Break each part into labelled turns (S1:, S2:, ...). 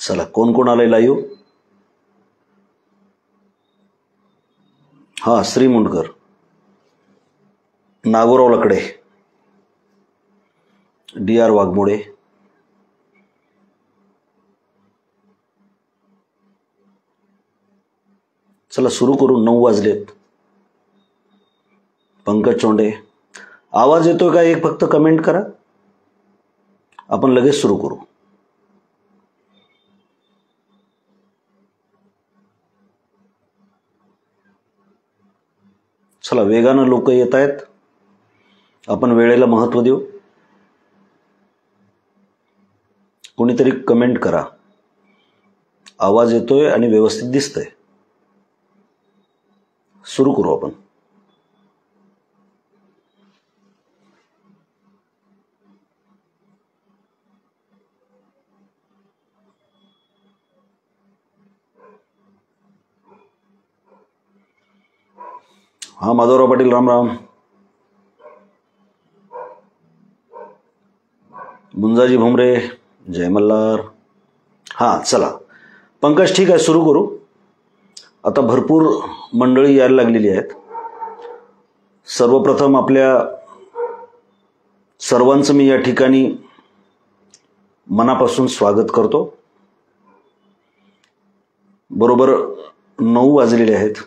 S1: चला, कोण कोण आलंय लाईव्ह? हा, श्री मुंडकर, नागोराव लकडे, DR वाघमोडे, चला सुरू करू. 9 वाजलेत. पंकज चोंडे, आवाज येतोय का? एक फक्त कमेंट करा, आपण लगेच सुरू करू. चला, वेगानं लोक येत आहेत, आपण वेळेला महत्व देऊ. कोणीतरी कमेंट करा, आवाज येतोय आणि व्यवस्थित दिसतंय. सुरू करू आपण. हा, माधवराव पाटील, राम राम. मुंजाजी भुमरे, जय मल्हार. हा, चला पंकज, ठीक आहे, सुरू करू. आता भरपूर मंडळी यायला लागलेली आहेत. सर्वप्रथम आपल्या सर्वांचं मी या ठिकाणी मनापासून स्वागत करतो. बरोबर 9 वाजलेले आहेत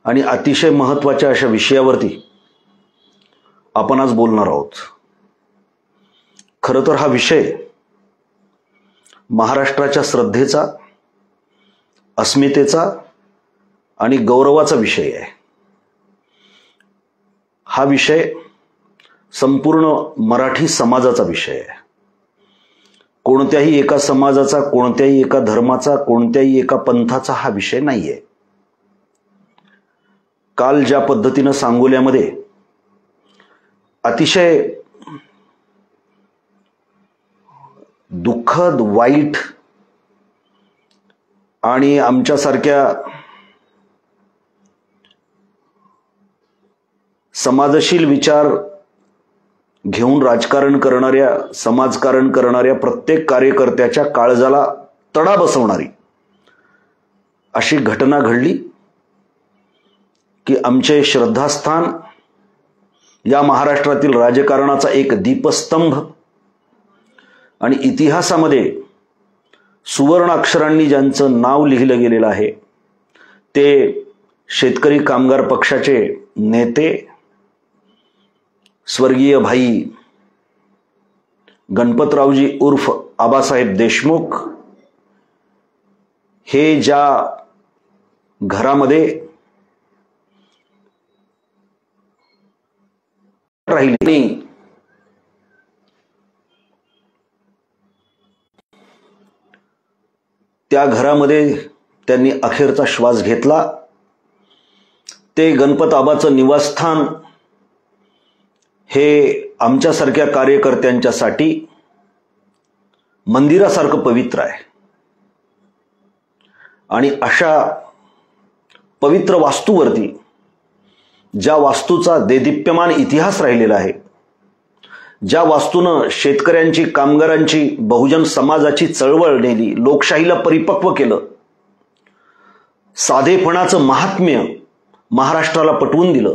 S1: आणि अतिशय महत्त्वाच्या अशा विषयावरती आपण आज बोलणार आहोत. खरं तर हा विषय महाराष्ट्राच्या श्रद्धेचा, अस्मितेचा आणि गौरवाचा विषय आहे. हा विषय संपूर्ण मराठी समाजाचा विषय आहे. कोणत्याही एका समाजाचा, कोणत्याही एका धर्माचा, कोणत्याही एका पंथाचा हा विषय नाहीये. काल ज्या पद्धतीनं सांगोल्यामध्ये अतिशय दुःखद, वाईट आणि आमच्यासारख्या समाजशील विचार घेऊन राजकारण करणाऱ्या, समाजकारण करणाऱ्या प्रत्येक कार्यकर्त्याच्या काळजाला तडा बसवणारी अशी घटना घडली की आमचे श्रद्धास्थान, या महाराष्ट्रातील राजकारणाचा एक दीपस्तंभ आणि इतिहासामध्ये सुवर्ण अक्षरांनी ज्यांचं नाव लिहिलं गेलेलं आहे ते शेतकरी कामगार पक्षाचे नेते स्वर्गीय भाई गणपतरावजी उर्फ आबासाहेब देशमुख हे ज्या घरामध्ये राहिले, त्या घरामध्ये त्यांनी अखेरचा श्वास घेतला. ते गणपत आबाचं निवासस्थान हे आमच्यासारख्या कार्यकर्त्यांच्यासाठी मंदिरासारखं पवित्र आहे आणि अशा पवित्र वास्तूवरती, ज्या वास्तूचा देदीप्यमान इतिहास राहिलेला आहे, ज्या वास्तूनं शेतकऱ्यांची, कामगारांची, बहुजन समाजाची चळवळ नेली, लोकशाहीला परिपक्व केलं, साधेपणाचं महात्म्य महाराष्ट्राला पटवून दिलं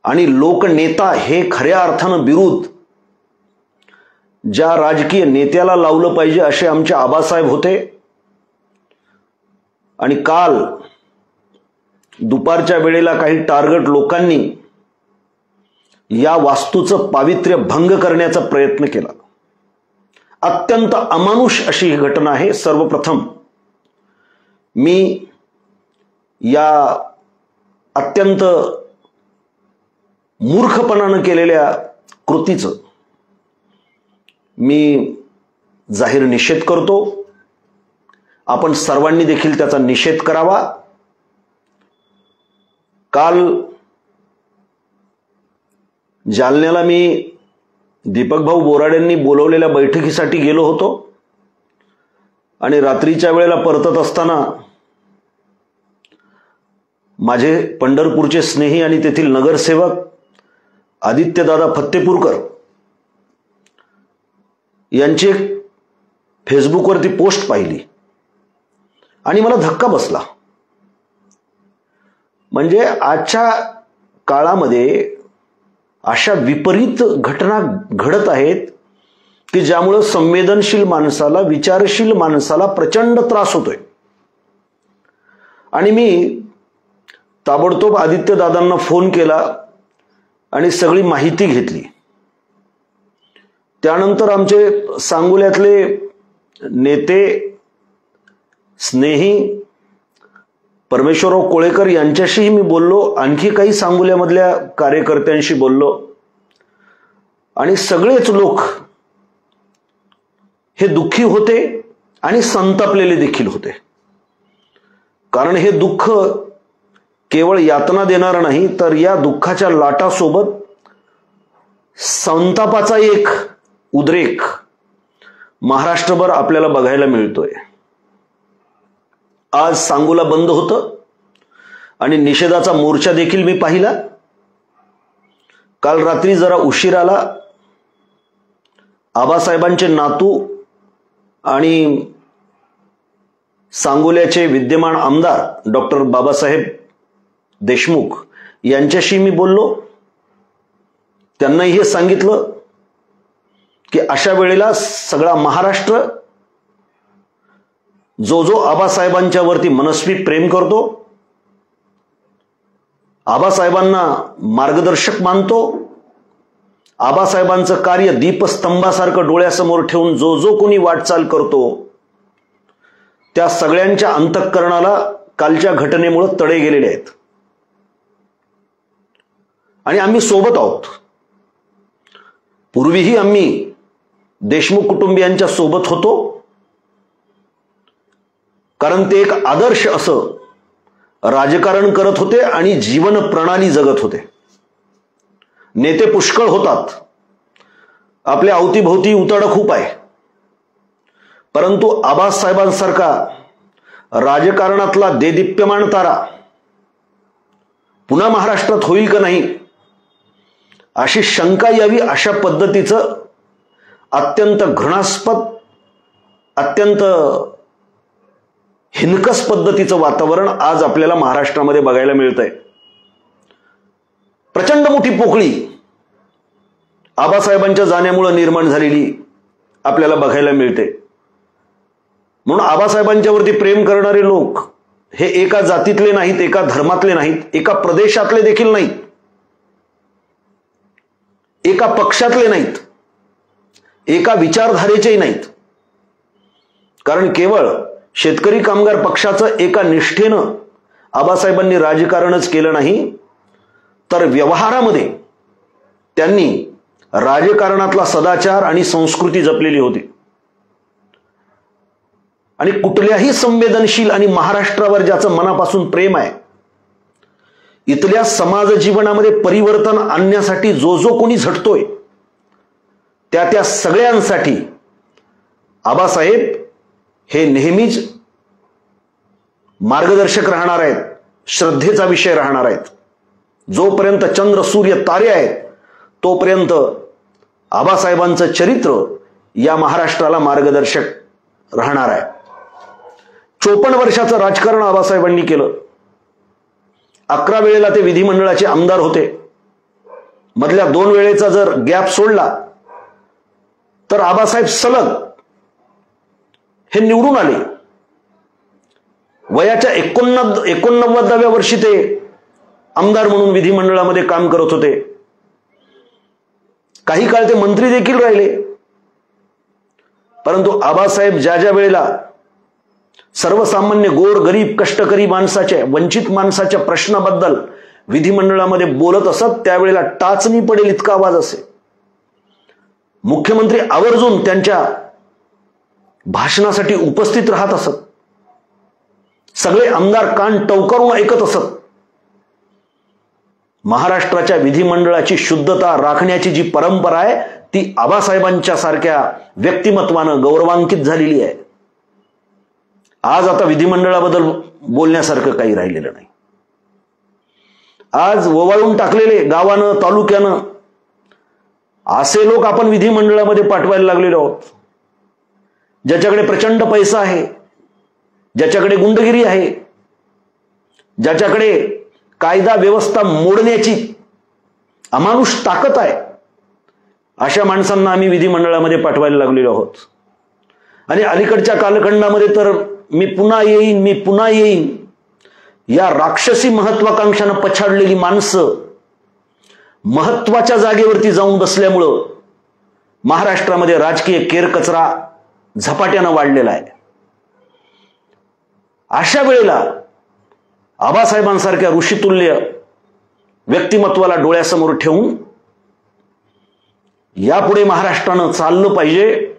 S1: आणि लोकनेता हे खऱ्या अर्थानं बिरुद ज्या राजकीय नेत्याला लावलं पाहिजे असे आमचे आबासाहेब होते. आणि काल दुपारच्या वेळेला काही टार्गेट लोकांनी या वास्तूचं पावित्र्य भंग करण्याचा प्रयत्न केला. अत्यंत अमानुष अशी ही घटना आहे. सर्वप्रथम मी या अत्यंत मूर्खपणानं केलेल्या कृतीचं मी जाहीर निषेध करतो. आपण सर्वांनी देखील त्याचा निषेध करावा. काल जालन्याला मी दीपक भाऊ बोराडेंनी बोलवलेल्या बैठकीसाठी गेलो होतो आणि रात्रीच्या वेळेला परतत असताना माझे पंढरपूरचे स्नेही आणि तेथील नगरसेवक आदित्यदादा फत्तेपूरकर यांची एक फेसबुकवरती पोस्ट पाहिली आणि मला धक्का बसला. म्हणजे आजच्या काळामध्ये अशा विपरीत घटना घडत आहेत की ज्यामुळं संवेदनशील माणसाला, विचारशील माणसाला प्रचंड त्रास होतोय. आणि मी ताबडतोब आदित्यदादांना फोन केला आणि सगळी माहिती घेतली. त्यानंतर आमचे सांगोल्यातले नेते, स्नेही परमेश्वरराव कोळेकर यांच्याशीही मी बोललो, आणखी काही सांगोल्यामधल्या कार्यकर्त्यांशी बोललो आणि सगळेच लोक हे दुःखी होते आणि संतापलेले देखील होते. कारण हे दुःख केवळ यातना देणारं नाही, तर या दुःखाच्या लाटासोबत संतापाचा एक उद्रेक महाराष्ट्रभर आपल्याला बघायला मिळतोय. आज सांगोला बंद होतं आणि निषेधाचा मोर्चा देखील मी पाहिला. काल रात्री जरा उशीर आला. आबासाहेबांचे नातू आणि सांगोल्याचे विद्यमान आमदार डॉक्टर बाबासाहेब देशमुख यांच्याशी मी बोललो. त्यांनाही हे सांगितलं की अशा वेळेला सगळा महाराष्ट्र जो जो आबासाहेबांच्या वरती मनस्वी प्रेम करतो, आबासाहेबांना मार्गदर्शक मानतो, आबासाहेबांचं कार्य दीपस्तंभासारखं डोळ्यासमोर ठेवून जो जो कोणी वाटचाल करतो, त्या सगळ्यांच्या अंतःकरणाला कालच्या घटनेमुळे तडे गेलेले आहेत. आणि आम्ही सोबत आहोत. पूर्वीही आम्ही देशमुख कुटुंबियांच्या सोबत होतो, कारण ते एक आदर्श असं राजकारण करत होते आणि जीवन प्रणाली जगत होते. नेते पुष्कळ होतात, आपल्या अवतीभोवती उताड खूप आहे, परंतु आबासाहेबांसारखा राजकारणातला देदीप्यमान तारा पुन्हा महाराष्ट्रात होईल का नाही अशी शंका यावी, अशा पद्धतीचं अत्यंत घृणास्पद, अत्यंत हिनकस पद्धतीचं वातावरण आज आपल्याला महाराष्ट्रामध्ये बघायला मिळतंय. प्रचंड मोठी पोकळी आबासाहेबांच्या जाण्यामुळे निर्माण झालेली आपल्याला बघायला मिळते. म्हणून आबासाहेबांच्यावरती प्रेम करणारे लोक हे एका जातीतले नाहीत, एका धर्मातले नाहीत, एका प्रदेशातले देखील नाहीत, एका पक्षातले नाहीत, एका विचारधारेचेही नाहीत. कारण केवळ शेतकरी कामगार पक्षाचं एका निष्ठेनं आबासाहेबांनी राजकारणच केलं नाही, तर व्यवहारामध्ये त्यांनी राजकारणातला सदाचार आणि संस्कृती जपलेली होती. आणि कुठल्याही संवेदनशील आणि महाराष्ट्रावर ज्याचं मनापासून प्रेम आहे, इथल्या समाज जीवनामध्ये परिवर्तन आणण्यासाठी जो जो कोणी झटतोय, त्या सगळ्यांसाठी आबासाहेब हे नेहमीच मार्गदर्शक राहणार आहेत, श्रद्धेचा विषय राहणार आहेत. जोपर्यंत चंद्र सूर्य तारे आहेत तोपर्यंत आबासाहेबांचं चरित्र या महाराष्ट्राला मार्गदर्शक राहणार आहे. 54 वर्षाचं राजकारण आबासाहेबांनी केलं. 11 वेळेला ते विधिमंडळाचे आमदार होते. मधल्या 2 वेळेचा जर गॅप सोडला तर आबासाहेब सलग हे निवडून आले. वयाच्या 89व्या वर्षी ते आमदार म्हणून विधिमंडळामध्ये काम करत होते. काही काळ ते मंत्री देखील राहिले. परंतु आबासाहेब ज्या ज्या वेळेला सर्वसामान्य गोर गरीब कष्टकरी माणसाच्या, वंचित माणसाच्या प्रश्नाबद्दल विधिमंडळामध्ये बोलत असत, त्यावेळेला टाचणी पडेल इतका आवाज असे. मुख्यमंत्री आवर्जून त्यांच्या भाषणासाठी उपस्थित राहत असत. सगळे आमदार कान टवकारून ऐकत असत. महाराष्ट्राच्या विधिमंडळाची शुद्धता राखण्याची जी परंपरा आहे ती आबासाहेबांच्या सारख्या व्यक्तिमत्वानं गौरवान्वित झालेली आहे. आज आता विधिमंडळाबद्दल बोलण्यासारखं काही राहिलेलं नाही. आज ववाळून टाकलेले गावानं, ज्याच्याकडे प्रचंड पैसा आहे, ज्याच्याकडे गुंडगिरी आहे, ज्याच्याकडे कायदा व्यवस्था मोडण्याची अमानुष ताकद आहे, अशा माणसांना आम्ही विधिमंडळामध्ये पाठवायला लागलेलो आहोत. आणि अलीकडच्या कालखंडामध्ये तर मी पुन्हा येईन या राक्षसी महत्वाकांक्षानं पछाडलेली माणसं महत्वाच्या जागेवरती जाऊन बसल्यामुळं महाराष्ट्रामध्ये राजकीय केरकचरा झपाट्यानं वाढलेला आहे. अशा वेळेला आबासाहेबांसारख्या ऋषितुल्य व्यक्तिमत्वाला डोळ्यासमोर ठेवून यापुढे महाराष्ट्रानं चाललं पाहिजे,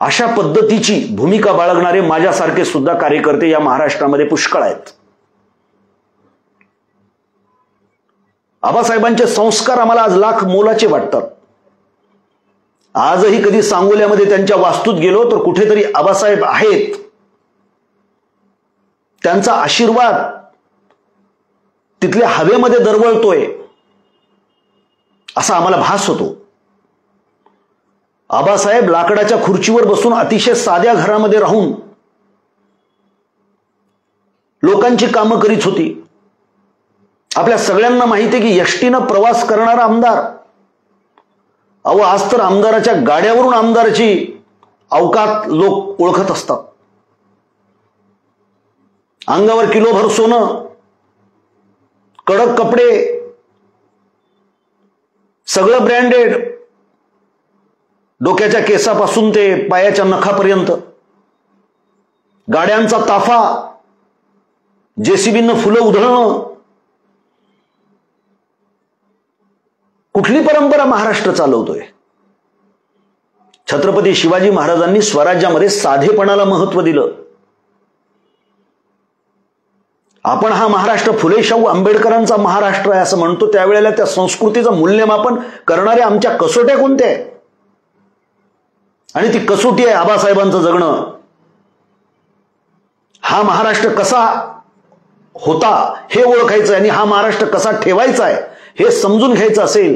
S1: अशा पद्धतीची भूमिका बाळगणारे माझ्यासारखे सुद्धा कार्यकर्ते या महाराष्ट्रामध्ये पुष्कळ आहेत. आबासाहेबांचे संस्कार आम्हाला आज लाख मोलाचे वाटतात. आजही कधी सांगोल्यामध्ये त्यांच्या वास्तूत गेलो तर कुठेतरी आबासाहेब आहेत, त्यांचा आशीर्वाद तिथल्या हवेमध्ये दरवळतोय असा आम्हाला भास होतो. आबासाहेब लाकडाच्या खुर्चीवर बसून अतिशय साध्या घरामध्ये राहून लोकांची कामं करीत होती. आपल्या सगळ्यांना माहिती आहे की एसटीनं प्रवास करणारा आमदार, अहो आज तर आमदाराच्या गाड्यावरून आमदाराची अवकात लोक ओळखत असतात. अंगावर किलोभर सोनं, कडक कपडे, सगळं ब्रँडेड, डोक्याच्या केसापासून ते पायाच्या नखापर्यंत, गाड्यांचा ताफा, जेसीबीनं फुलं उधळणं. कुठली परंपरा महाराष्ट्र चालवतोय? छत्रपती शिवाजी महाराजांनी स्वराज्यामध्ये साधेपणाला महत्व दिलं. आपण हा महाराष्ट्र फुले शाहू आंबेडकरांचा महाराष्ट्र आहे असं म्हणतो, त्यावेळेला त्या संस्कृतीचं मूल्यमापन करणारे आमच्या कसोट्या कोणत्या आहेत? आणि ती कसोटी आहे आबासाहेबांचं जगणं. हा महाराष्ट्र कसा होता हे ओळखायचं आणि हा महाराष्ट्र कसा ठेवायचा आहे हे समजून घ्यायचं असेल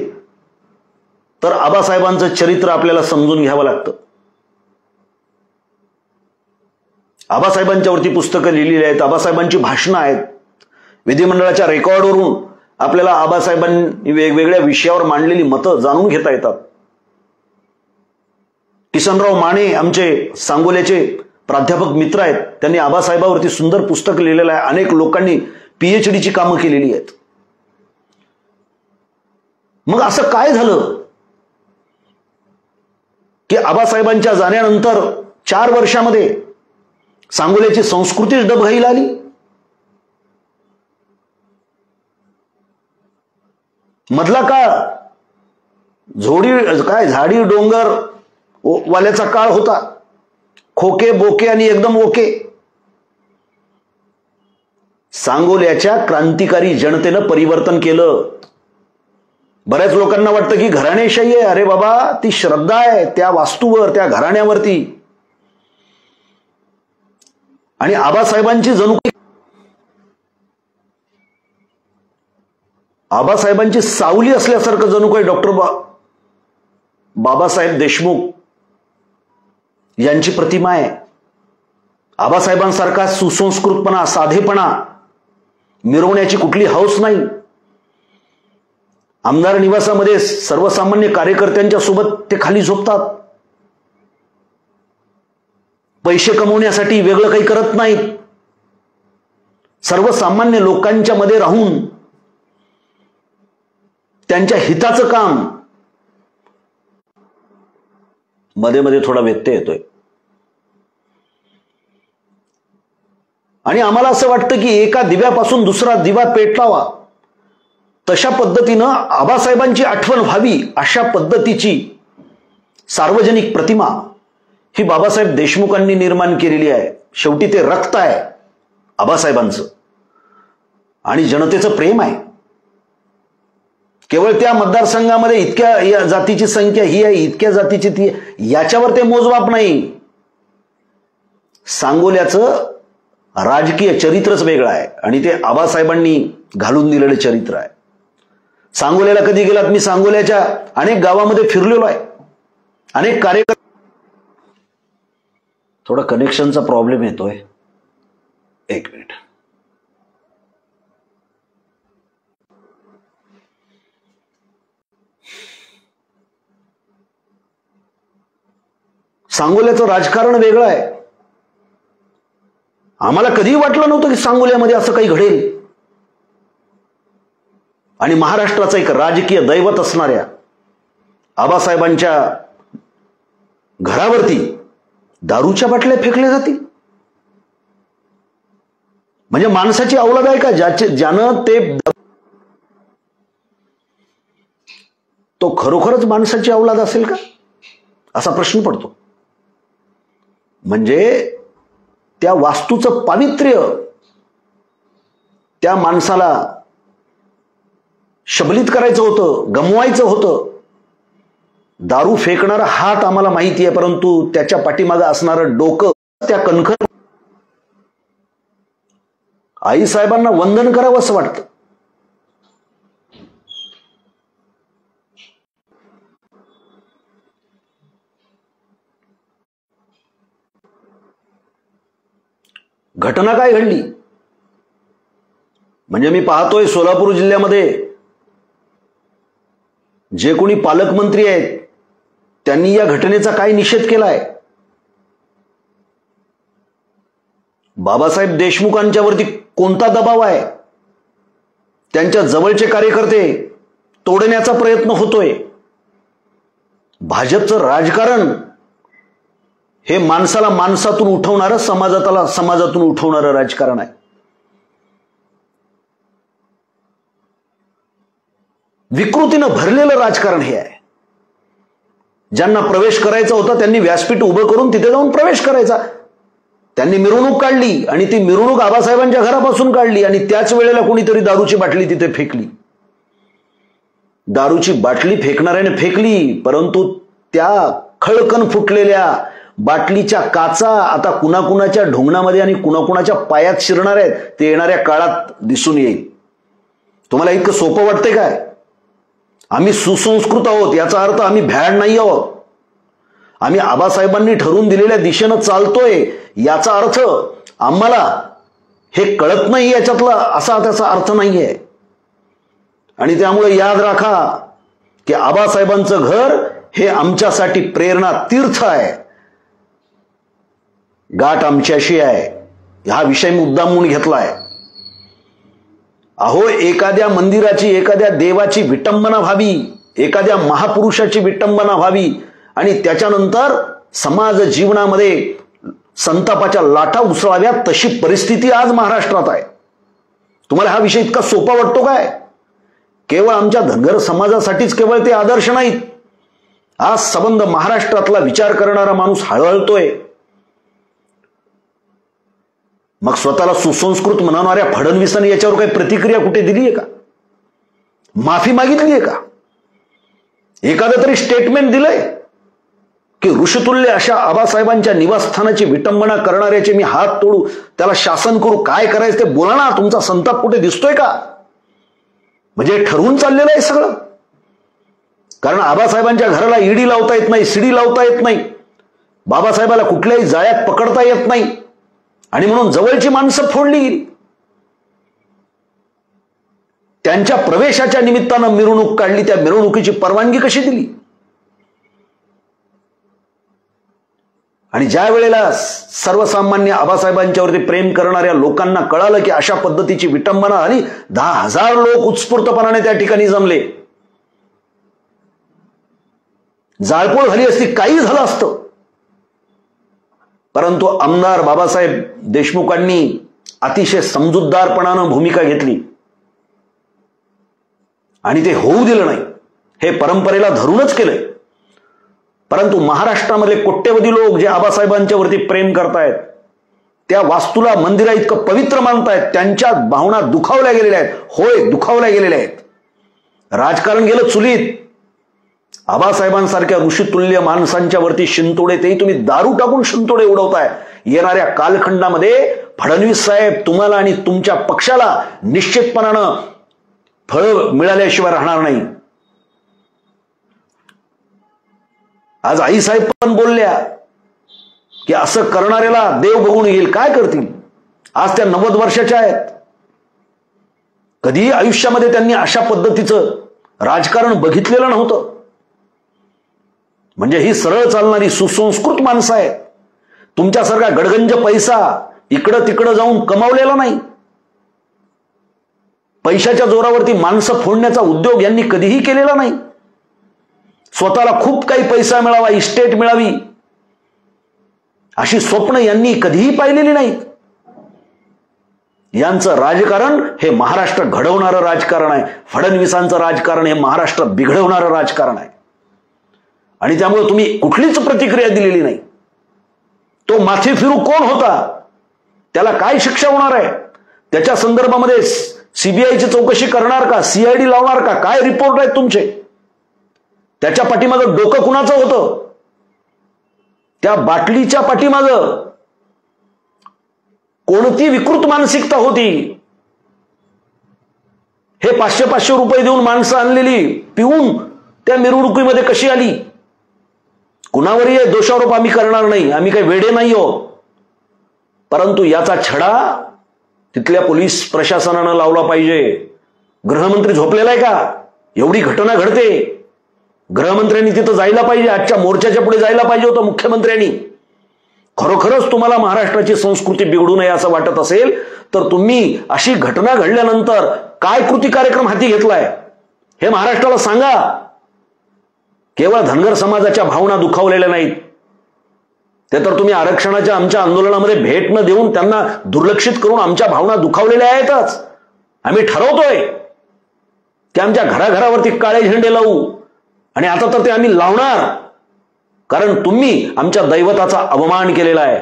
S1: तर आबासाहेबांचं चरित्र आपल्याला समजून घ्यावं लागतं. आबासाहेबांच्यावरती पुस्तकं लिहिलेली आहेत, आबासाहेबांची भाषणं आहेत, विधिमंडळाच्या रेकॉर्डवरून आपल्याला आबासाहेबांनी वेगवेगळ्या विषयावर मांडलेली मतं जाणून घेता येतात. किसनराव माने आमचे सांगोल्याचे प्राध्यापक मित्र आहेत, त्यांनी आबासाहेबावरती सुंदर पुस्तक लिहिलेलं आहे. अनेक लोकांनी पीएचडीची कामं केलेली आहेत. मग असं काय झालं की आबासाहेबांच्या जाण्यानंतर 4 वर्षामध्ये सांगोल्याची संस्कृतीच डबघाईला आली? मधला काळ झाडी डोंगर वाल्याचा काळ होता. खोके बोके आणि एकदम ओके. सांगोल्याच्या क्रांतिकारी जनतेनं परिवर्तन केलं. बऱ्याच लोकांना वाटतं की घराणेशाही आहे. अरे बाबा, ती श्रद्धा आहे त्या वास्तूवर, त्या घराण्यावरती. आणि आबासाहेबांची आबासाहेबांची सावली असल्यासारखं जणू काही डॉक्टर बाबासाहेब देशमुख यांची प्रतिमा आहे. आबासाहेबांसारखा सुसंस्कृतपणा, साधेपणा मिरवण्याची कुठली हौस नाही. आमदार निवासामध्ये सर्वसामान्य कार्यकर्त्यांच्या सोबत ते खाली झोपतात. पैसे कमवण्यासाठी वेगळं काही करत नाहीत. सर्वसामान्य लोकांच्या मध्ये राहून त्यांच्या हिताचं काम. मध्ये मध्ये थोडा व्यत्यय येतोय आणि आम्हाला असं वाटतं की एका दिव्यापासून दुसरा दिवा पेटवावा, तशा पद्धतीनं आबासाहेबांची आठवण व्हावी अशा पद्धतीची सार्वजनिक प्रतिमा ही बाबासाहेब देशमुखांनी निर्माण केलेली आहे. शेवटी ते रक्त आहे आबासाहेबांचं आणि जनतेचं प्रेम आहे. केवळ त्या मतदारसंघामध्ये इतक्या जातीची संख्या ही आहे, इतक्या जातीची ती, याच्यावर ते मोजमाप नाही. सांगोल्याचं राजकीय चरित्रच वेगळं आहे आणि ते आबासाहेबांनी घालून दिलेलं चरित्र आहे. सांगोल्याला कधी गेलात? मी सांगोल्याच्या अनेक गावामध्ये फिरलेलो आहे. अनेक कार्यकर्ते थोडा कनेक्शनचा प्रॉब्लेम येतोय, एक मिनिट. सांगोल्याचं राजकारण वेगळं आहे. आम्हाला कधीही वाटलं नव्हतं की सांगोल्यामध्ये असं काही घडेल. आणि महाराष्ट्राचं एक राजकीय दैवत असणाऱ्या आबासाहेबांच्या घरावरती दारूच्या बाटल्या फेकल्या जातील. म्हणजे माणसाची अवलाद आहे का ज्यानं ते, तो खरोखरच माणसाची अवलाद असेल का असा प्रश्न पडतो. म्हणजे त्या वास्तूचं पावित्र्य त्या माणसाला शबलित करायचं होतं, गमवायचं होतं. दारू फेकणारा हात आम्हाला माहिती आहे, परंतु त्याच्या पाठीमागे असणारं डोकं, त्या कणखर आईसाहेबांना वंदन करावं असं वाटतं. घटना काय घडली म्हणजे मी पाहतोय सोलापूर जिल्ह्यामध्ये जे कोणी पालकमंत्री आहेत त्यांनी या घटनेचा काय निषेध केलाय. बाबासाहेब देशमुखांच्यावरती कोणता दबाव आहे, त्यांच्या जवळचे कार्यकर्ते तोडण्याचा प्रयत्न होतोय. भाजपचं राजकारण हे माणसाला माणसातून उठवणारं, समाजातून उठवणारं राजकारण आहे. विकृतीनं भरलेलं राजकारण हे आहे. ज्यांना प्रवेश करायचा होता त्यांनी व्यासपीठ उभं करून तिथे जाऊन प्रवेश करायचा. त्यांनी मिरवणूक काढली आणि ती मिरवणूक आबासाहेबांच्या घरापासून काढली आणि त्याच वेळेला कोणीतरी दारूची बाटली तिथे फेकली. दारूची बाटली फेकणाऱ्याने फेकली, परंतु त्या खळकन फुटलेल्या बाटलीच्या काचा आता कुणाकुणाच्या ढोंगणामध्ये आणि कुणाकुणाच्या पायात शिरणार आहेत ते येणाऱ्या काळात दिसून येईल. तुम्हाला इतकं सोपं वाटतंय काय? आम्ही सुसंस्कृत आहोत याचा अर्थ आम्ही भ्याड नाही आहोत. आम्ही आबासाहेबांनी ठरवून दिलेल्या दिशेनं चालतोय याचा अर्थ आम्हाला हे कळत नाही याच्यातला असा त्याचा अर्थ नाहीये. आणि त्यामुळे याद राखा की आबासाहेबांचं घर हे आमच्यासाठी प्रेरणा तीर्थ आहे. गाठ आमच्याशी आहे. हा विषय मुद्दाम म्हणून घेतलाय. अहो, एखाद्या मंदिराची, एखाद्या देवाची विटंबना व्हावी, एखाद्या महापुरुषाची विटंबना व्हावी आणि त्याच्यानंतर समाज जीवनामध्ये संतापाच्या लाटा उसळाव्यात, तशी परिस्थिती आज महाराष्ट्रात आहे. तुम्हाला हा विषय इतका सोपा वाटतो काय? केवळ आमच्या धनगर समाजासाठीच केवळ ते आदर्श नाहीत. आज संबंध महाराष्ट्रातला विचार करणारा माणूस हळहळतोय. मग स्वतःला सुसंस्कृत म्हणणाऱ्या फडणवीसांनी याच्यावर काही प्रतिक्रिया कुठे दिली आहे का? माफी मागितली आहे का? एखादं तरी स्टेटमेंट दिलंय की ऋषितुल्य अशा आबासाहेबांच्या निवासस्थानाची विटंबना करणाऱ्याचे मी हात तोडू, त्याला शासन करू, काय करायचं ते बोला ना. तुमचा संताप कुठे दिसतोय का? म्हणजे ठरवून चाललेलं आहे सगळं. कारण आबासाहेबांच्या घराला ईडी लावता येत नाही, सीडी लावता येत नाही, बाबासाहेबाला कुठल्याही जाळ्यात पकडता येत नाही आणि म्हणून जवळची माणसं फोडली गेली. त्यांच्या प्रवेशाच्या निमित्तानं मिरवणूक काढली. त्या मिरवणुकीची परवानगी कशी दिली? आणि ज्या वेळेला सर्वसामान्य आबासाहेबांच्यावरती प्रेम करणाऱ्या लोकांना कळालं की अशा पद्धतीची विटंबना झाली, 10,000 लोक उत्स्फूर्तपणाने त्या ठिकाणी जमले. जाळपोळ झाली असती, काही झालं असतं, परंतु आमदार बाबासाहेब देशमुखांनी अतिशय समजूतदारपणानं भूमिका घेतली आणि ते होऊ दिलं नाही. हे परंपरेला धरूनच केलंय. परंतु महाराष्ट्रामधले कोट्यवधी लोक जे आबासाहेबांच्या वरती प्रेम करतायत, त्या वास्तूला, मंदिरा इतकं पवित्र मानतायत, त्यांच्या भावना दुखावल्या गेलेल्या आहेत. होय, दुखावल्या गेलेल्या आहेत. राजकारण गेलं चुलीत. आबासाहेबांसारख्या ऋषितुल्य माणसांच्या वरती शिंतोडे, तेही तुम्ही दारू टाकून शिंतोडे उडवताय. येणाऱ्या कालखंडामध्ये फडणवीस साहेब तुम्हाला आणि तुमच्या पक्षाला निश्चितपणानं फळ मिळाल्याशिवाय राहणार नाही. आज आईसाहेब पण बोलल्या की असं करणाऱ्याला देव बघून येईल, काय करतील? आज त्या 90 वर्षाच्या आहेत. कधीही आयुष्यामध्ये त्यांनी अशा पद्धतीचं राजकारण बघितलेलं नव्हतं. म्हणजे ही सरळ चालणारी सुसंस्कृत माणसं आहेत. तुमच्यासारखा गडगंज पैसा इकडं तिकडं जाऊन कमावलेला नाही. पैशाच्या जोरावरती माणसं फोडण्याचा उद्योग यांनी कधीही केलेला नाही. स्वतःला खूप काही पैसा मिळावा, इस्टेट मिळावी, अशी स्वप्न यांनी कधीही पाहिलेली नाहीत. यांचं राजकारण हे महाराष्ट्र घडवणारं राजकारण आहे. फडणवीसांचं राजकारण हे महाराष्ट्र बिघडवणारं राजकारण आहे. आणि त्यामुळे तुम्ही कुठलीच प्रतिक्रिया दिलेली नाही. तो माथे फिरू कोण होता, त्याला काय शिक्षा होणार आहे, त्याच्या संदर्भामध्ये सीबीआयची चौकशी करणार का, सीआयडी लावणार का, काय रिपोर्ट आहेत तुमचे? त्याच्या पाठीमागं डोकं कुणाचं होतं? त्या बाटलीच्या पाठीमागं कोणती विकृत मानसिकता होती? हे 500-500 रुपये देऊन माणसं आणलेली पिऊन त्या मिरवणुकीमध्ये कशी आली? कुणावरही दोषारोप आम्ही करणार नाही, आम्ही काही वेडे नाही आहोत. परंतु याचा छडा तिथल्या पोलीस प्रशासनानं लावला पाहिजे. गृहमंत्री झोपलेला आहे का? एवढी घटना घडते, गृहमंत्र्यांनी तिथं जायला पाहिजे. आजच्या मोर्चाच्या पुढे जायला पाहिजे होतं मुख्यमंत्र्यांनी. खरोखरच तुम्हाला महाराष्ट्राची संस्कृती बिघडू नये असं वाटत असेल तर तुम्ही अशी घटना घडल्यानंतर काय कृती कार्यक्रम हाती घेतलाय हे महाराष्ट्राला सांगा. केवळ धनगर समाजाच्या भावना दुखावलेल्या नाहीत, ते तर तुम्ही आरक्षणाच्या आमच्या आंदोलनामध्ये भेट न देऊन त्यांना दुर्लक्षित करून आमच्या भावना दुखावलेल्या आहेतच. आम्ही ठरवतोय की आमच्या घराघरावरती काळे झेंडे लावू, आणि आता तर ते आम्ही लावणार, कारण तुम्ही आमच्या दैवताचा अवमान केलेला आहे.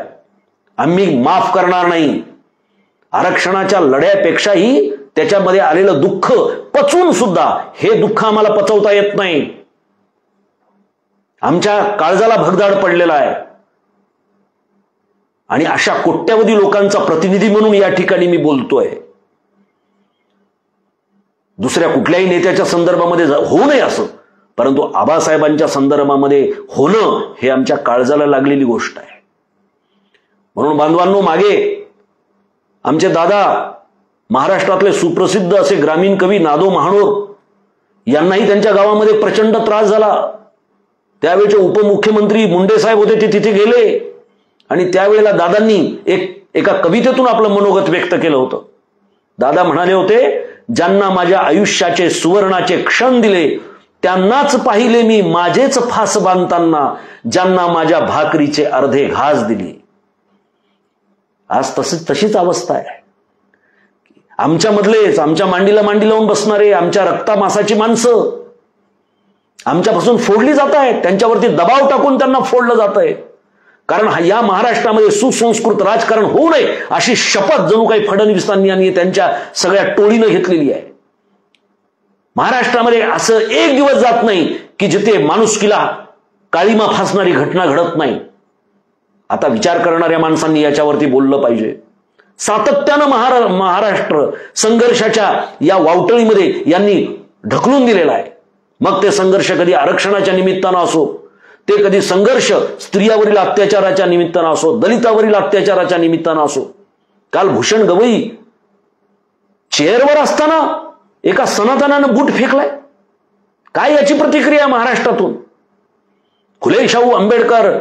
S1: आम्ही माफ करणार नाही. आरक्षणाच्या लढ्यापेक्षाही त्याच्यामध्ये आलेलं दुःख पचवून सुद्धा हे दुःख आम्हाला पचवता येत नाही. आमच्या काळजाला भगदाड पडलेला आहे. आणि अशा कोट्यावधी लोकांचा प्रतिनिधी म्हणून या ठिकाणी मी बोलतोय. दुसऱ्या कुठल्याही नेत्याच्या संदर्भामध्ये होऊ नये असं, परंतु आबासाहेबांच्या संदर्भामध्ये होणं हे आमच्या काळजाला लागलेली गोष्ट आहे. म्हणून बांधवांनो, मागे आमचे दादा महाराष्ट्रातले सुप्रसिद्ध असे ग्रामीण कवी नादो महानोर यांनाही त्यांच्या गावामध्ये प्रचंड त्रास झाला. त्यावेळेचे उपमुख्यमंत्री मुंडे साहेब होते, ते तिथे गेले आणि त्यावेळेला दादांनी एका कवितेतून आपलं मनोगत व्यक्त केलं होतं. दादा म्हणाले होते, ज्यांना माझ्या आयुष्याचे सुवर्णाचे क्षण दिले त्यांनाच पाहिले मी माझेच फास बांधताना, ज्यांना माझ्या भाकरीचे अर्धे घास दिली. आज तशीच अवस्था आहे. आमच्यामधलेच, आमच्या मांडीला मांडी लावून बसणारे, आमच्या रक्तामासाची माणसं आमच्यापासून फोडली जात आहेत. त्यांच्यावरती दबाव टाकून त्यांना फोडलं जात आहे. कारण या महाराष्ट्रामध्ये सुसंस्कृत राजकारण होऊ नये अशी शपथ जणू काही फडणवीसांनी आणि त्यांच्या सगळ्या टोळीनं घेतलेली आहे. महाराष्ट्रामध्ये असं एक दिवस जात नाही की जिथे माणुसकीला काळीमा फासणारी घटना घडत नाही. आता विचार करणाऱ्या माणसांनी याच्यावरती बोललं पाहिजे. सातत्यानं महाराष्ट्र संघर्षाच्या या वावटळीमध्ये यांनी ढकलून दिलेला आहे. मग ते संघर्ष कधी आरक्षणाच्या निमित्तानं असो, ते कधी संघर्ष स्त्रियावरील अत्याचाराच्या निमित्तानं असो, दलितावरील अत्याचाराच्या निमित्तानं असो. काल भूषण गवई चेअरवर असताना एका सनातनानं बूट फेकलाय. काय याची प्रतिक्रिया महाराष्ट्रातून? फुले शाहू आंबेडकर,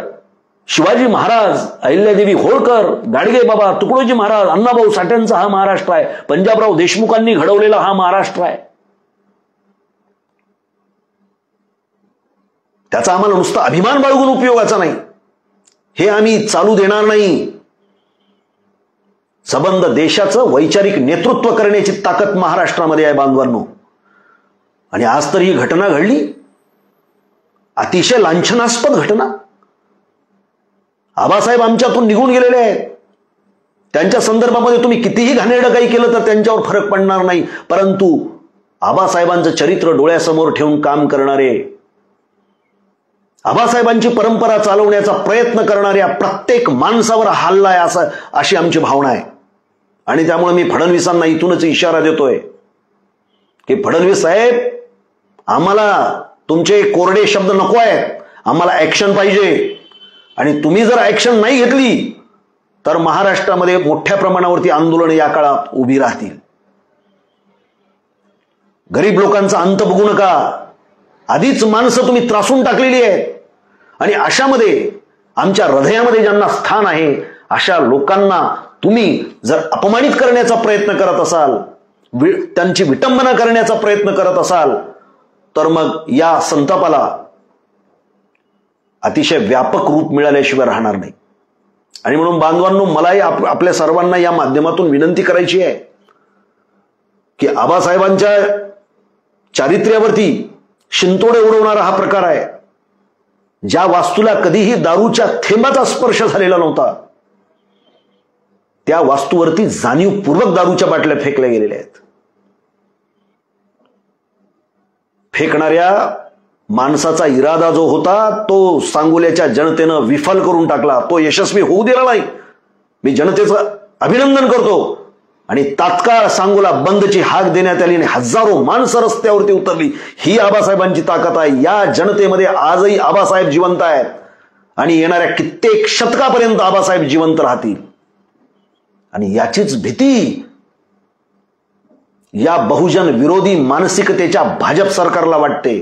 S1: शिवाजी महाराज, अहिल्यादेवी होळकर, गाडगे बाबा, तुकडोजी महाराज, अण्णाभाऊ साठ्यांचा हा महाराष्ट्र आहे. पंजाबराव देशमुखांनी घडवलेला हा महाराष्ट्र आहे. त्याचा आम्हाला नुसता अभिमान बाळगून उपयोगाचा नाही. हे आम्ही चालू देणार नाही. संबंध देशाचं वैचारिक नेतृत्व करण्याची ताकद महाराष्ट्रामध्ये आहे बांधवांनो. आणि आज तर ही घटना घडली, अतिशय लांछनास्पद घटना. आबासाहेब आमच्यातून निघून गेलेले आहेत. त्यांच्या संदर्भामध्ये तुम्ही कितीही घाणेरडं काही केलं तर त्यांच्यावर फरक पडणार नाही. परंतु आबासाहेबांचं चरित्र डोळ्यासमोर ठेवून काम करणारे, आबासाहेबांची परंपरा चालवण्याचा प्रयत्न करणाऱ्या प्रत्येक माणसावर हल्ला आहे अशी आमची भावना आहे. आणि त्यामुळे मी फडणवीसांना इथूनच इशारा देतोय की फडणवीस साहेब, आम्हाला तुमचे कोरडे शब्द नको आहेत, आम्हाला ऍक्शन पाहिजे. आणि तुम्ही जर ऍक्शन नाही घेतली तर महाराष्ट्रामध्ये मोठ्या प्रमाणावरती आंदोलन या काळात उभी राहतील. गरीब लोकांचा अंत बघू नका. आधीच माणसं तुम्ही त्रासून टाकलेली आहेत आणि अशामध्ये आमच्या हृदयामध्ये ज्यांना स्थान आहे अशा लोकांना तुम्ही जर अपमानित करण्याचा प्रयत्न करत असाल, त्यांची विटंबना करण्याचा प्रयत्न करत असाल तर मग या संतापाला अतिशय व्यापक रूप मिळाल्याशिवाय राहणार नाही. आणि म्हणून बांधवांनो, मलाही आपल्या सर्वांना या माध्यमातून विनंती करायची आहे की आबासाहेबांच्या चारित्र्यावरती शिंतोडे उडवणारा हा प्रकार आहे. ज्या वास्तूला कधीही दारूच्या थेंबाचा स्पर्श झालेला नव्हता त्या वास्तूवरती जाणीवपूर्वक दारूच्या बाटल्या फेकल्या गेलेल्या आहेत. फेकणाऱ्या माणसाचा इरादा जो होता तो सांगोल्याच्या जनतेनं विफल करून टाकला. तो यशस्वी होऊ दिला नाही. मी जनतेचं अभिनंदन करतो. आणि तात्काळ सांगोला बंदची हाक देण्यात आली आणि हजारो माणसं रस्त्यावरती उतरली. ही आबासाहेबांची ताकद आहे. या जनतेमध्ये आजही आबासाहेब जिवंत आहेत आणि येणाऱ्या कित्येक शतकापर्यंत आबासाहेब जिवंत राहतील. आणि याचीच भीती या बहुजन विरोधी मानसिकतेच्या भाजप सरकारला वाटते.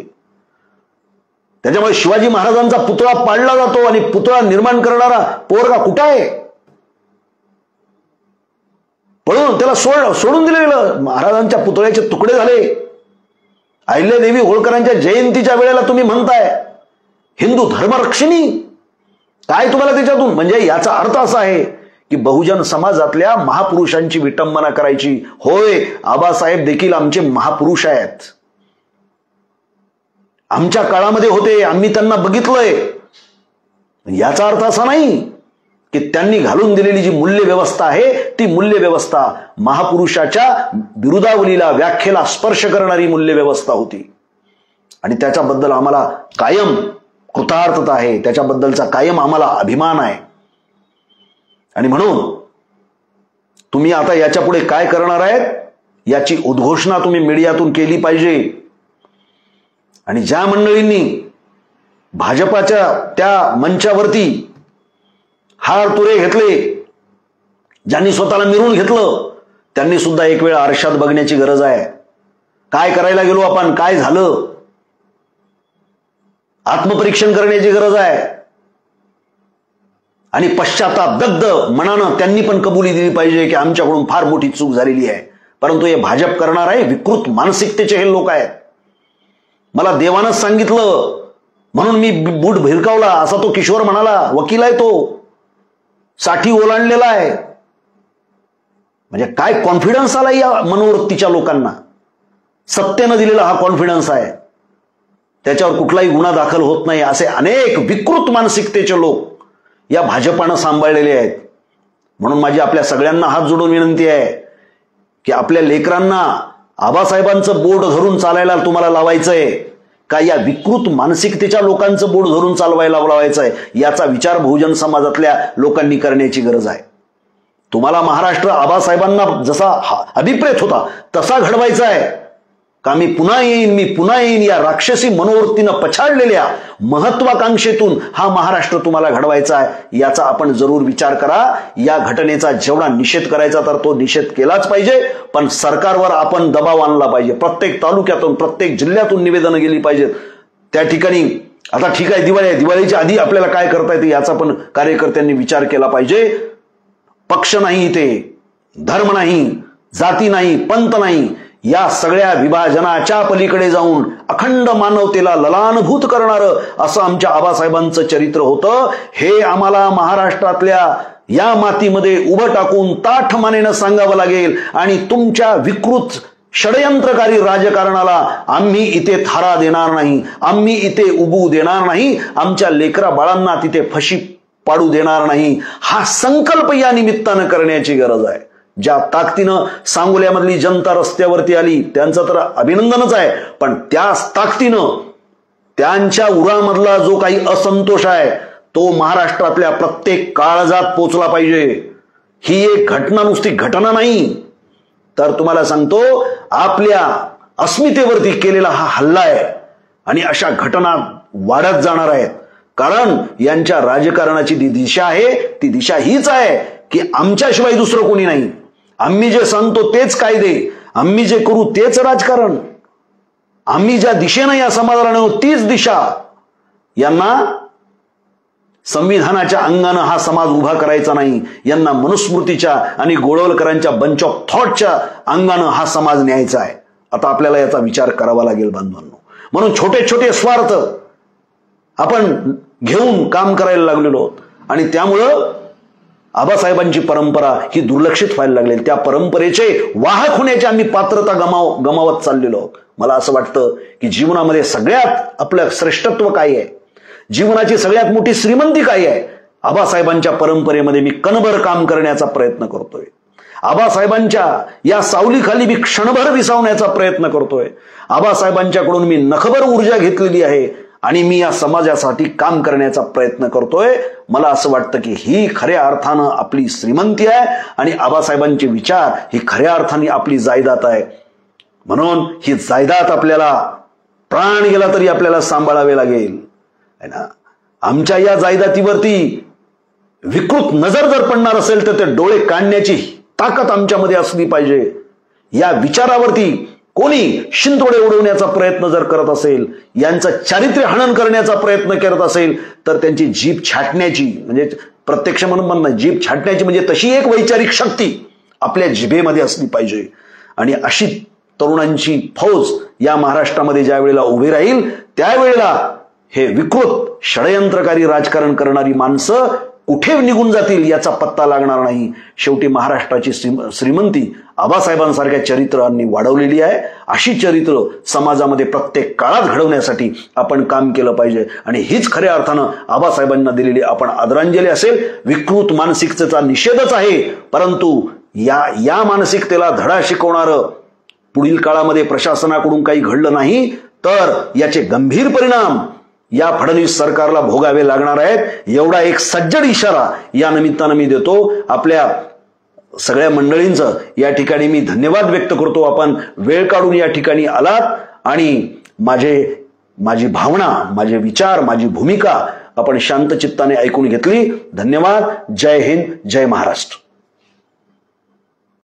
S1: त्याच्यामुळे शिवाजी महाराजांचा पुतळा पाडला जातो आणि पुतळा निर्माण करणारा पोरगा कुठं आहे? पळून त्याला सोडून दिलं गेलं. महाराजांच्या पुतळ्याचे तुकडे झाले. अहिल्यादेवी होळकरांच्या जयंतीच्या वेळेला तुम्ही म्हणताय हिंदू धर्मरक्षिणी. काय तुम्हाला त्याच्यातून? म्हणजे याचा अर्थ असा आहे की बहुजन समाजातल्या महापुरुषांची विटंबना करायची. होय, आबासाहेब देखील आमचे महापुरुष आहेत. आमच्या काळामध्ये होते, आम्ही त्यांना बघितलंय. याचा अर्थ असा नाही की त्यांनी घालून दिलेली जी मूल्य व्यवस्था आहे ती मूल्य व्यवस्था महापुरुषाच्या बिरुदावलीला, व्याख्येला स्पर्श करणारी मूल्य व्यवस्था होती. आणि त्याच्याबद्दल आम्हाला कायम कृतार्थता आहे. त्याच्याबद्दलचा कायम आम्हाला अभिमान आहे. आणि म्हणून तुम्ही आता याच्या पुढे काय करणार आहेत याची उद्घोषणा तुम्ही मीडियातून केली पाहिजे. आणि ज्या मंडळींनी भाजपाच्या त्या मंचावरती हार तुरे घेतले, ज्यांनी स्वतःला मिरवून घेतलं, त्यांनी सुद्धा एक वेळ आरशात बघण्याची गरज आहे. काय करायला गेलो आपण, काय झालं, आत्मपरीक्षण करण्याची गरज आहे. आणि पश्चाताप दग्ध मनानं त्यांनी पण कबुली दिली पाहिजे की आमच्याकडून फार मोठी चूक झालेली आहे. परंतु हे भाजप करणार आहे विकृत मानसिकतेचे हे लोक आहेत. मला देवानंच सांगितलं म्हणून मी बूट भिरकावला असा तो किशोर म्हणाला. वकील आहे तो, साठी ओलांडलेला आहे. म्हणजे काय कॉन्फिडन्स आला या मनोवृत्तीच्या लोकांना. सत्तेनं दिलेला हा कॉन्फिडन्स आहे. त्याच्यावर कुठलाही गुन्हा दाखल होत नाही असे अनेक विकृत मानसिकतेचे लोक या भाजपानं सांभाळलेले आहेत. म्हणून माझी आपल्या सगळ्यांना हात जोडून विनंती आहे की आपल्या लेकरांना आबासाहेबांचं बोट धरून चालायला तुम्हाला लावायचंय का या विकृत मानसिकतेच्या लोकांचं बोट धरून चालवायला लावायचंय, याचा विचार बहुजन समाजातल्या लोकांनी करण्याची गरज आहे. तुम्हाला महाराष्ट्र आबासाहेबांना जसा अभिप्रेत होता तसा घडवायचा आहे का मी पुन्हा येईन या राक्षसी मनोवृत्तीनं पछाडलेल्या महत्वाकांक्षेतून हा महाराष्ट्र तुम्हाला घडवायचा आहे. याचा आपण जरूर विचार करा. या घटनेचा जेवढा निषेध करायचा तर तो निषेध केलाच पाहिजे, पण सरकारवर आपण दबाव आणला पाहिजे. प्रत्येक तालुक्यातून, प्रत्येक जिल्ह्यातून निवेदनं गेली पाहिजेत. त्या ठिकाणी आता ठीक आहे, दिवाळी आहे, दिवाळीच्या आधी आपल्याला काय करता येते याचा पण कार्यकर्त्यांनी विचार केला पाहिजे. पक्ष नाही इथे, धर्म नाही, जाती नाही, पंथ नाही, या सगळ्या विभाजनाच्या पलीकडे जाऊन अखंड मानवतेला ललानभूत करणारं असं आमच्या आबासाहेबांचं चरित्र होतं. हे आम्हाला महाराष्ट्रातल्या या मातीमध्ये उभं टाकून ताठ मानेनं सांगावं लागेल. आणि तुमच्या विकृत षडयंत्रकारी राजकारणाला आम्ही इथे थारा देणार नाही, आम्ही इथे उगू देणार नाही, आमच्या लेकरा बाळांना तिथे फशी पाडू देणार नाही. हा संकल्प या निमित्तानं करण्याची गरज आहे. ज्या ताकदीनं सांगोल्यामधली जनता रस्त्यावरती आली त्यांचं तर अभिनंदनच आहे, पण त्याच ताकदीनं त्यांच्या उरामधला जो काही असंतोष आहे तो महाराष्ट्रातल्या प्रत्येक काळजात पोचला पाहिजे. ही एक घटना नुसती घटना नाही, तर तुम्हाला सांगतो आपल्या अस्मितेवरती केलेला हा हल्ला आहे आणि अशा घटना वाढत जाणार आहेत. कारण यांच्या राजकारणाची जी दिशा आहे ती दिशा हीच आहे की आमच्याशिवाय दुसरं कोणी नाही, आम्ही जे सांगतो तेच कायदे, आम्ही जे करू तेच राजकारण, आम्ही ज्या दिशेनं या समाजाला नेऊ तीच दिशा. यांना संविधानाच्या अंगानं हा समाज उभा करायचा नाही, यांना मनुस्मृतीच्या आणि गोळवलकरांच्या बंच ऑफ थॉटच्या अंगानं हा समाज न्यायचा आहे. आता आपल्याला याचा विचार करावा लागेल बांधवांनो. म्हणून छोटे छोटे स्वार्थ आपण घेऊन काम करायला लागलेलो आहोत आणि त्यामुळं आबासाहेबांची परंपरा ही दुर्लक्षित व्हायला लागली. त्या परंपरेचे वाहक होण्याची आम्ही पात्रता गमावत चाललेलो आहोत. मला असं वाटतं की जीवनामध्ये सगळ्यात आपलं श्रेष्ठत्व काय आहे, जीवनाची सगळ्यात मोठी श्रीमंती काय आहे, आबासाहेबांच्या परंपरेमध्ये मी कणभर काम करण्याचा प्रयत्न करतोय. आबासाहेबांच्या या सावलीखाली मी क्षणभर विसावण्याचा प्रयत्न करतोय. आबासाहेबांच्याकडून मी नखभर ऊर्जा घेतलेली आहे आणि मी या समाजासाठी काम करण्याचा प्रयत्न करतोय. मला असं वाटतं की ही खऱ्या अर्थानं आपली श्रीमंती आहे आणि आबासाहेबांचे विचार ही खऱ्या अर्थाने आपली जायदाद आहे. म्हणून ही जायदाद आपल्याला प्राण गेला तरी आपल्याला सांभाळावे लागेल है ना. आमच्या या जायदातीवरती विकृत नजर जर पडणार असेल तर ते डोळे काढण्याची ताकद आमच्यामध्ये असली पाहिजे. या विचारावरती कोणी शिंतोडे उडवण्याचा प्रयत्न जर करत असेल, यांचं चारित्र्य हनन करण्याचा प्रयत्न करत असेल तर त्यांची जीभ छाटण्याची, म्हणजे प्रत्यक्ष म्हणून जीभ छाटण्याची म्हणजे तशी एक वैचारिक शक्ती आपल्या जिभेमध्ये असली पाहिजे. आणि अशी तरुणांची फौज या महाराष्ट्रामध्ये ज्या वेळेला उभी राहील त्यावेळेला हे विकृत षडयंत्रकारी राजकारण करणारी माणसं कुठे निघून जातील याचा पत्ता लागणार नाही. शेवटी महाराष्ट्राची श्रीमंती आबासाहेबांसारख्या चरित्रांनी वाढवलेली आहे. अशी चरित्र समाजामध्ये प्रत्येक काळात घडवण्यासाठी आपण काम केलं पाहिजे आणि हीच खऱ्या अर्थानं आबासाहेबांना दिलेली आपण आदरांजली असेल. विकृत मानसिकतेचा निषेधच आहे, परंतु या मानसिकतेला धडा शिकवणारं पुढील काळामध्ये प्रशासनाकडून काही घडलं नाही तर याचे गंभीर परिणाम या फडणवीस सरकारला भोगावे लागणार आहेत. एवढा एक सज्जड इशारा या निमित्तानं मी देतो. आपल्या सगळ्या मंडळींचं या ठिकाणी मी धन्यवाद व्यक्त करतो. आपण वेळ काढून या ठिकाणी आलात आणि माझी भावना, माझे विचार, माझी भूमिका आपण शांत चित्ताने ऐकून घेतली. धन्यवाद. जय हिंद, जय महाराष्ट्र.